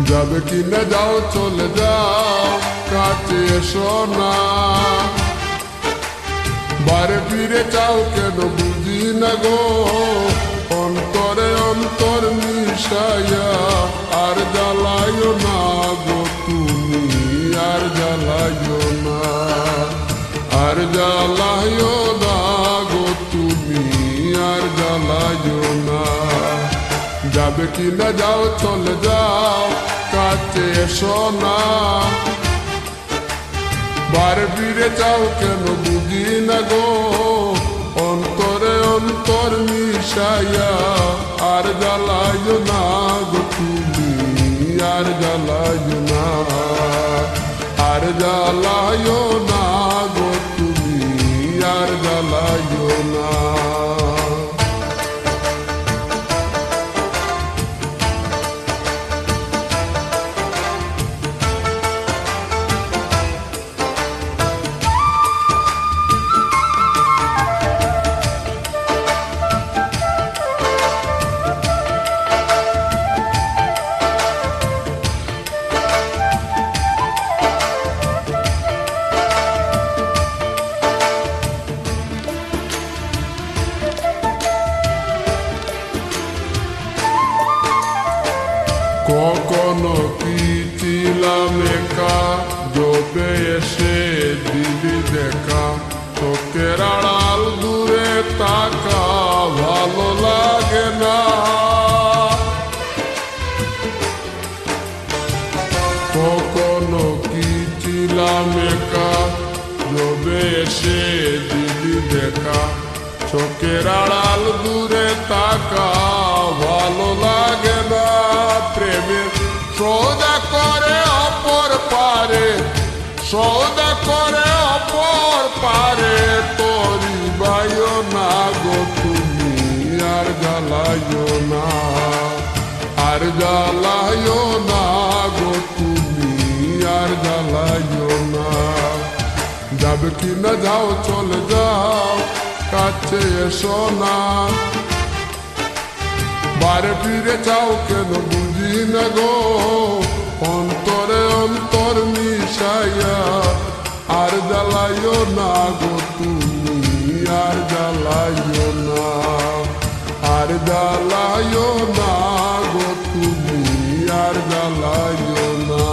যাবে কি না যাও চলে যাও কাছে এসো না বারে ফিরে চাও কেন বুঝি না গো অন্তরে অন্তর মিশাইয়া আর জ্বালাইও না গো তুমি আর জ্বালাইও না আর জ্বালাইও না গো তুমি আর জ্বালাইও না যাবে কি না যাও চলে যাও কাছে এসো না বারে ফিরে চাও কেন বুঝি না গো অন্তরে অন্তর মিশাইয়া আর জ্বালাইও না গো তুমি আর জ্বালাইও না আর জ্বালাইও না গো তুমি আর জ্বালাইও না কখনো কি ছিলাম একা জবে এসে দিলি দেখা চোখের আড়াল দূরে তাকা ভালো লাগে না কখনো কি ছিলাম একা জবে এসে দিলি দেখা চোখের আড়াল দূরে তাকা ভালো লাগে না প্রেমের সৌদা করে অপর পারে সৌদা করে অপর পারে তোরি বাইও না গো তুমি আর জ্বালাইও না আর জ্বালাইও না গো তুমি আর জ্বালাইও না যাবে কি না যাও চলে যাও কাছে এসো না বারে ফিরে চাও কেন বুঝি না গো অন্তরে অন্তর মিশাইয়া আর জ্বালাইও না গো তুমি আর জ্বালাইও না আর জ্বালাইও না গো তুমি আর জ্বালাইও না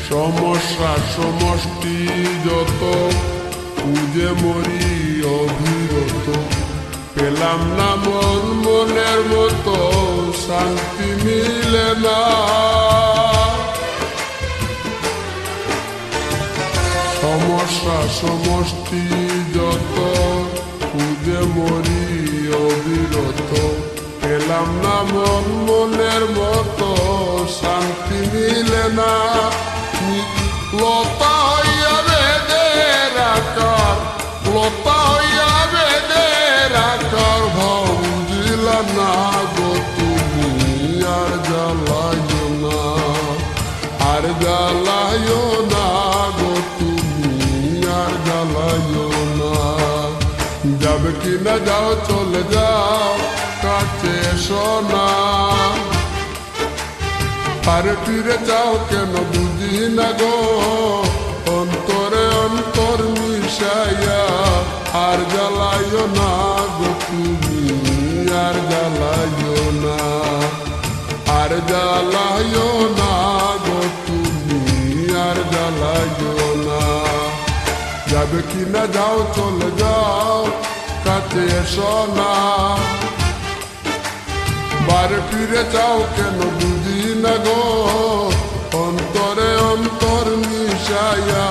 সমস্যা সমষ্টি যত খুঁজে মরি অবিরত পেলাম না মন মনের মতো শান্তি মিলে না সমস্যা সমষ্টি যত খুঁজে মরি অবিরত পেলাম না মন মনের মতো শান্তি মিলে না লতা হইয়া বেদে রাখার লতা হইয়া বেদে রাখার ভাও বুঝিলা না গো তুমি আর জ্বালাইও না আর জ্বালাইও না গো তুমি আর জ্বালাইও না যাবে কি না যাও চলে যাও কাছে এসো না আরে ফিরে যাও কেন বুঝি না গো অন্তরে অন্তর মিশাইয়া আর জ্বালাইও না গো তুমি আর জ্বালাইও না আর জ্বালাইও না গো তুমি আর জ্বালাইও না যাবে কি না যাও চলে যাও কাছে এসো না বারে ফিরে যাও কেন বুঝি না গো অন্তরে অন্তর মিশাইয়া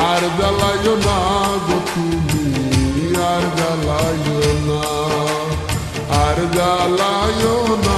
আর জ্বালাইও না গো তুমি আর জ্বালাইও না জ্বালায় না